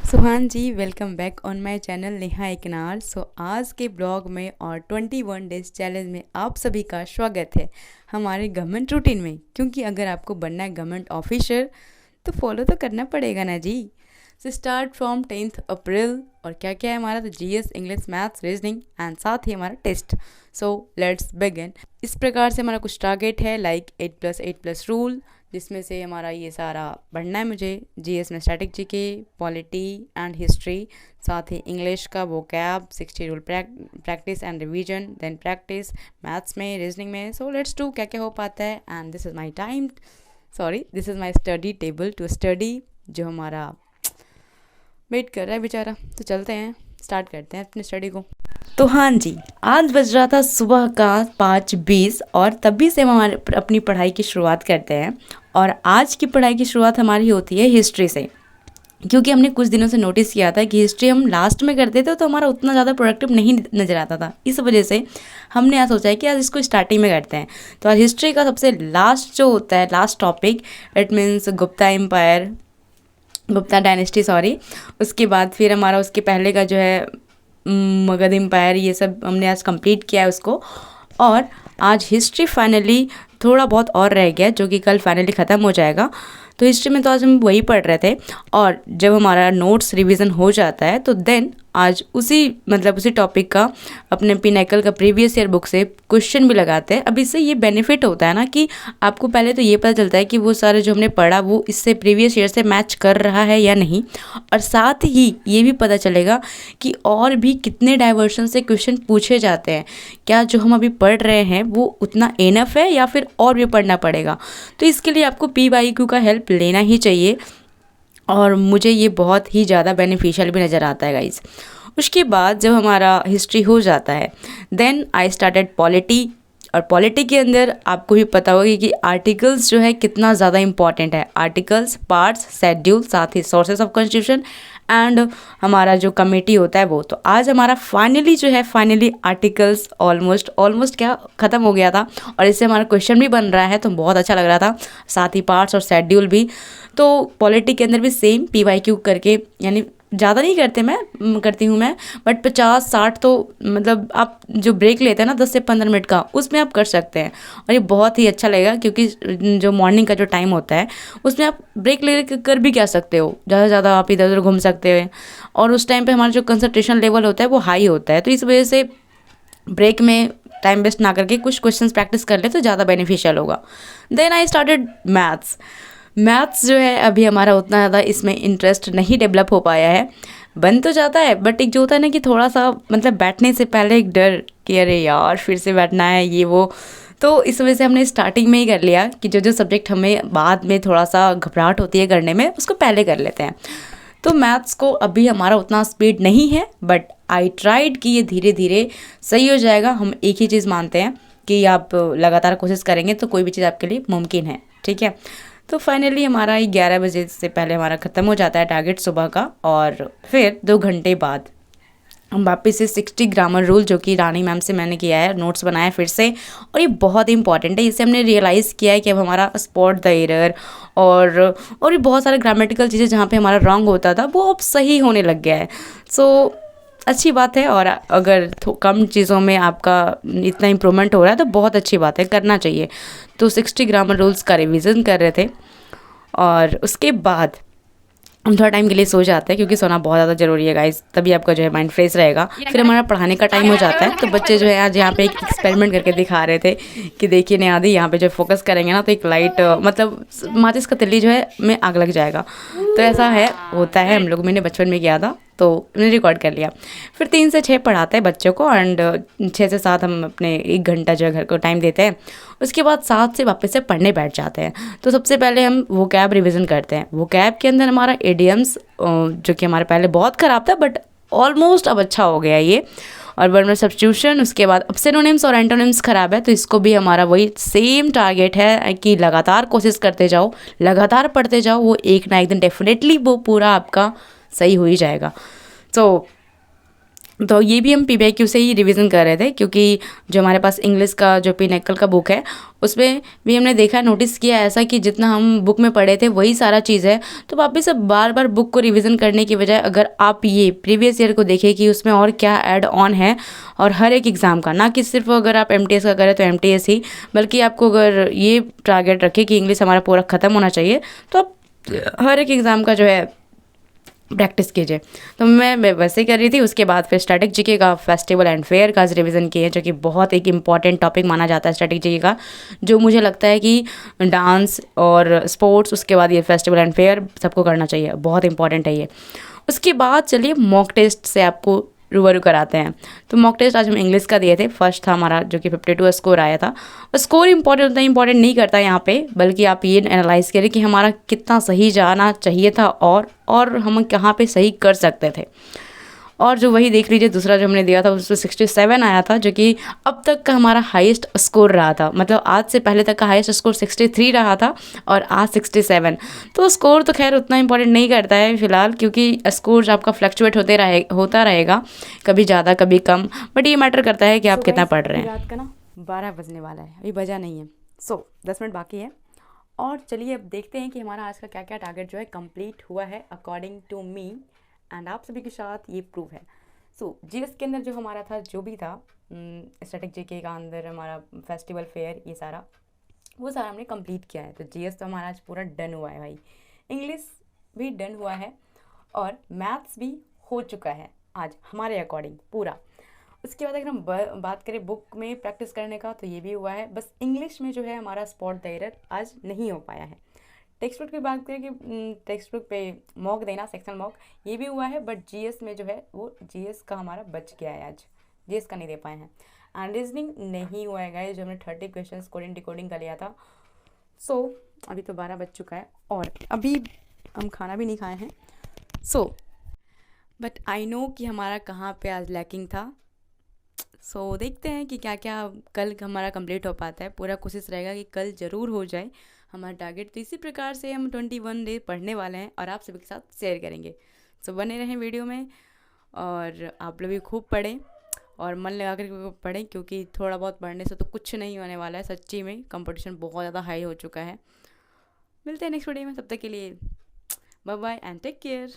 सुहान जी, welcome back on my channel Neha Eknar. आज के ब्लॉग में और 21 डेज चैलेंज में आप सभी का स्वागत है हमारे गवर्नमेंट रूटीन में। क्योंकि अगर आपको बनना है गवर्नमेंट ऑफिसर तो फॉलो तो करना पड़ेगा ना जी। स्टार्ट फ्रॉम 10th अप्रैल और क्या क्या है हमारा, तो GS, English, maths, reasoning and साथ ही हमारा टेस्ट। So let's begin. इस प्रकार से हमारा कुछ टारगेट है लाइक 8+8+ रूल, जिसमें से हमारा ये सारा पढ़ना है मुझे। जीएस में static GK, polity and history, साथ ही इंग्लिश का vocab 60 rule practice and revision, then practice maths में, रीजनिंग में। सो लेट्स डू क्या क्या हो पाता है। And this is my time, this is my study table to study, जो हमारा वेट कर रहा है बेचारा। तो चलते हैं, स्टार्ट करते हैं अपनी स्टडी को। तो हाँ जी, आज बज रहा था सुबह का 5:20 और तभी से हम हमारे अपनी पढ़ाई की शुरुआत करते हैं। और आज की पढ़ाई की शुरुआत हमारी होती है हिस्ट्री से, क्योंकि हमने कुछ दिनों से नोटिस किया था कि हिस्ट्री हम लास्ट में करते थे तो हमारा उतना ज़्यादा प्रोडक्टिव नहीं नज़र आता था। इस वजह से हमने आज सोचा है कि आज इसको स्टार्टिंग में करते हैं। तो आज हिस्ट्री का सबसे लास्ट जो होता है, last topic, it means Gupta empire, Gupta dynasty उसके बाद फिर हमारा उसके पहले का जो है मगध एम्पायर, ये सब हमने आज कंप्लीट किया है उसको। और आज हिस्ट्री फाइनली थोड़ा बहुत और रह गया, जो कि कल फाइनली ख़त्म हो जाएगा। तो हिस्ट्री में तो आज हम वही पढ़ रहे थे। और जब हमारा नोट्स रिवीजन हो जाता है तो देन आज उसी टॉपिक का अपने पिनाकल का प्रीवियस ईयर बुक से क्वेश्चन भी लगाते हैं। अब इससे ये बेनिफिट होता है ना कि आपको पहले तो ये पता चलता है कि वो सारे जो हमने पढ़ा वो इससे प्रीवियस ईयर से मैच कर रहा है या नहीं, और साथ ही ये भी पता चलेगा कि और भी कितने डाइवर्शन से क्वेश्चन पूछे जाते हैं। क्या जो हम अभी पढ़ रहे हैं वो उतना इनफ है या फिर और भी पढ़ना पड़ेगा। तो इसके लिए आपको PYQ का हेल्प लेना ही चाहिए, और मुझे ये बहुत ही ज़्यादा बेनिफिशियल भी नज़र आता है गाइज़। उसके बाद जब हमारा हिस्ट्री हो जाता है देन आई स्टार्टेड पॉलिटी। और पॉलिटी के अंदर आपको भी पता होगा कि आर्टिकल्स जो है कितना ज़्यादा इंपॉर्टेंट है। आर्टिकल्स, पार्ट्स, शेड्यूल, साथ ही सोर्सेज ऑफ कॉन्स्टिट्यूशन एंड हमारा जो कमेटी होता है वो। तो आज हमारा फाइनली आर्टिकल्स ऑलमोस्ट क्या ख़त्म हो गया था, और इससे हमारा क्वेश्चन भी बन रहा है तो बहुत अच्छा लग रहा था, साथ ही पार्ट्स और शेड्यूल भी। तो पॉलिटी के अंदर भी सेम PYQ करके, यानी ज़्यादा नहीं करती हूँ मैं, बट 50-60 तो मतलब आप जो ब्रेक लेते हैं ना 10 से 15 मिनट का, उसमें आप कर सकते हैं। और ये बहुत ही अच्छा लगेगा, क्योंकि जो मॉर्निंग का जो टाइम होता है उसमें आप ब्रेक ले कर भी क्या सकते हो, ज़्यादा से ज़्यादा आप इधर उधर घूम सकते हैं। और उस टाइम पे हमारा जो कंसंट्रेशन लेवल होता है वो हाई होता है। तो इस वजह से ब्रेक में टाइम वेस्ट ना करके कुछ क्वेश्चंस प्रैक्टिस कर ले तो ज़्यादा बेनिफिशियल होगा। देन आई स्टार्टेड मैथ्स जो है अभी हमारा उतना ज़्यादा इसमें इंटरेस्ट नहीं डेवलप हो पाया है। बन तो जाता है, बट एक जो होता है ना कि थोड़ा सा मतलब बैठने से पहले एक डर कि अरे यार फिर से बैठना है ये वो। तो इस वजह से हमने स्टार्टिंग में ही कर लिया कि जो सब्जेक्ट हमें बाद में थोड़ा सा घबराहट होती है करने में, उसको पहले कर लेते हैं। तो मैथ्स को अभी हमारा उतना स्पीड नहीं है, बट आई ट्राइड कि ये धीरे धीरे सही हो जाएगा। हम एक ही चीज़ मानते हैं कि आप लगातार कोशिश करेंगे तो कोई भी चीज़ आपके लिए मुमकिन है, ठीक है। तो फाइनली हमारा 11 बजे से पहले हमारा ख़त्म हो जाता है टारगेट सुबह का। और फिर 2 घंटे बाद हम वापस से 60 ग्रामर रूल, जो कि रानी मैम से मैंने किया है, नोट्स बनाया फिर से। और ये बहुत इंपॉर्टेंट है, इससे हमने रियलाइज़ किया है कि अब हमारा स्पॉट द एरर और ये बहुत सारे ग्रामेटिकल चीज़ें जहाँ पे हमारा रॉन्ग होता था वो अब सही होने लग गया है। सो अच्छी बात है। और अगर कम चीज़ों में आपका इतना इम्प्रूवमेंट हो रहा है तो बहुत अच्छी बात है, करना चाहिए। तो 60 ग्रामर रूल्स का रिवीजन कर रहे थे, और उसके बाद हम थोड़ा टाइम के लिए सो जाते हैं, क्योंकि सोना बहुत ज़्यादा ज़रूरी है गाइस, तभी आपका जो है माइंड फ्रेश रहेगा। फिर हमारा पढ़ाने का टाइम हो जाता है। तो बच्चे जो है आज यहाँ पे एक एक्सपेरिमेंट करके दिखा रहे थे कि देखिए नेहादी, यहाँ पे जो फोकस करेंगे ना तो एक लाइट मतलब माचिस का तिल्ली जो है में आग लग जाएगा। तो ऐसा होता है, हम लोग मैंने बचपन में किया था तो मैंने रिकॉर्ड कर लिया। फिर 3 से 6 पढ़ाते हैं बच्चों को, एंड 6 से 7 हम अपने 1 घंटा जो है घर को टाइम देते हैं। उसके बाद 7 से वापस से पढ़ने बैठ जाते हैं। तो सबसे पहले हम वोकैब रिवीजन करते हैं। वोकैब के अंदर हमारा एडियम्स, जो कि हमारे पहले बहुत ख़राब था बट ऑलमोस्ट अब अच्छा हो गया ये, और वर्ब सब्स्टिट्यूशन। उसके बाद अब सिनोनिम्स और एंटोनिम्स ख़राब है, तो इसको भी हमारा वही सेम टारगेट है कि लगातार कोशिश करते जाओ, लगातार पढ़ते जाओ, वो एक ना एक दिन डेफिनेटली वो पूरा आपका सही हो ही जाएगा। तो तो ये भी हम PBIQ से ही रिवीजन कर रहे थे, क्योंकि जो हमारे पास इंग्लिश का जो पिनेकल का बुक है उसमें भी हमने देखा, नोटिस किया ऐसा कि जितना हम बुक में पढ़े थे वही सारा चीज़ है। तो वापस से बार बार बुक को रिवीजन करने की बजाय अगर आप ये प्रीवियस ईयर को देखें कि उसमें और क्या ऐड ऑन है, और हर एक एग्ज़ाम का, ना कि सिर्फ अगर आप MTS का करें तो MTS ही, बल्कि आपको अगर ये टारगेट रखे कि इंग्लिश हमारा पूरा ख़त्म होना चाहिए, तो आप हर एक एग्ज़ाम का जो है प्रैक्टिस कीजिए। तो मैं वैसे ही कर रही थी। उसके बाद फिर स्टैटिक जीके का, फेस्टिवल एंड फेयर का रिवीजन किए, जो कि बहुत एक इम्पॉर्टेंट टॉपिक माना जाता है स्टैटिक जीके का, जो मुझे लगता है कि डांस और स्पोर्ट्स, उसके बाद ये फेस्टिवल एंड फेयर सबको करना चाहिए, बहुत इंपॉर्टेंट है ये। उसके बाद चलिए मॉक टेस्ट से आपको रूबरू कराते हैं। तो मॉक टेस्ट आज हम इंग्लिश का दिए थे, फर्स्ट था हमारा जो कि 52 स्कोर आया था। और स्कोर इंपॉर्टेंट उतना इंपॉर्टेंट नहीं करता यहाँ पे, बल्कि आप ये एनालाइज करें कि हमारा कितना सही जाना चाहिए था और हम कहाँ पे सही कर सकते थे। और जो वही देख लीजिए, दूसरा जो हमने दिया था उसमें 67 आया था, जो कि अब तक का हमारा हाईएस्ट स्कोर रहा था। मतलब आज से पहले तक का हाईएस्ट स्कोर 63 रहा था और आज 67। तो स्कोर तो खैर उतना इंपॉर्टेंट नहीं करता है फ़िलहाल, क्योंकि स्कोर होता रहेगा, कभी ज़्यादा कभी कम, बट ये मैटर करता है कि आप कितना पढ़ रहे हैं। रात का ना 12 बजने वाला है, अभी बजा नहीं है, 10 मिनट बाकी है। और चलिए अब देखते हैं कि हमारा आज का क्या क्या टारगेट जो है कंप्लीट हुआ है अकॉर्डिंग टू मी, एंड आप सभी के साथ ये प्रूफ है। GS के अंदर जो हमारा था, जो भी था स्टैटिक जीके का अंदर हमारा फेस्टिवल फेयर, ये सारा वो सारा हमने कंप्लीट किया है। तो GS तो हमारा आज पूरा डन हुआ है भाई। इंग्लिश भी डन हुआ है और मैथ्स भी हो चुका है आज हमारे अकॉर्डिंग पूरा। उसके बाद अगर हम बात करें बुक में प्रैक्टिस करने का, तो ये भी हुआ है। बस इंग्लिश में जो है हमारा स्पॉट द एरर आज नहीं हो पाया है। टेक्स्ट बुक की बात करें कि टेक्स्ट बुक पे मॉक देना, सेक्शन मॉक, ये भी हुआ है, बट GS में जो है वो GS का हमारा बच गया है, आज GS का नहीं दे पाए हैं। एंड रीजनिंग नहीं हुआ है गाइस, जो हमने 30 क्वेश्चन कोडिंग डिकोडिंग का लिया था। अभी तो 12 बज चुका है और अभी हम खाना भी नहीं खाए हैं। बट आई नो कि हमारा कहाँ पे आज लैकिंग था। देखते हैं कि क्या क्या कल हमारा कंप्लीट हो पाता है। पूरा कोशिश रहेगा कि कल ज़रूर हो जाए हमारा टारगेट। तो इसी प्रकार से हम 21 डे पढ़ने वाले हैं और आप सभी के साथ शेयर करेंगे। बने रहें वीडियो में, और आप लोग भी खूब पढ़ें और मन लगा कर पढ़ें, क्योंकि थोड़ा बहुत पढ़ने से तो कुछ नहीं होने वाला है। सच्ची में कंपटीशन बहुत ज़्यादा हाई हो चुका है। मिलते हैं नेक्स्ट वीडियो में, तब तक के लिए bye bye and take care.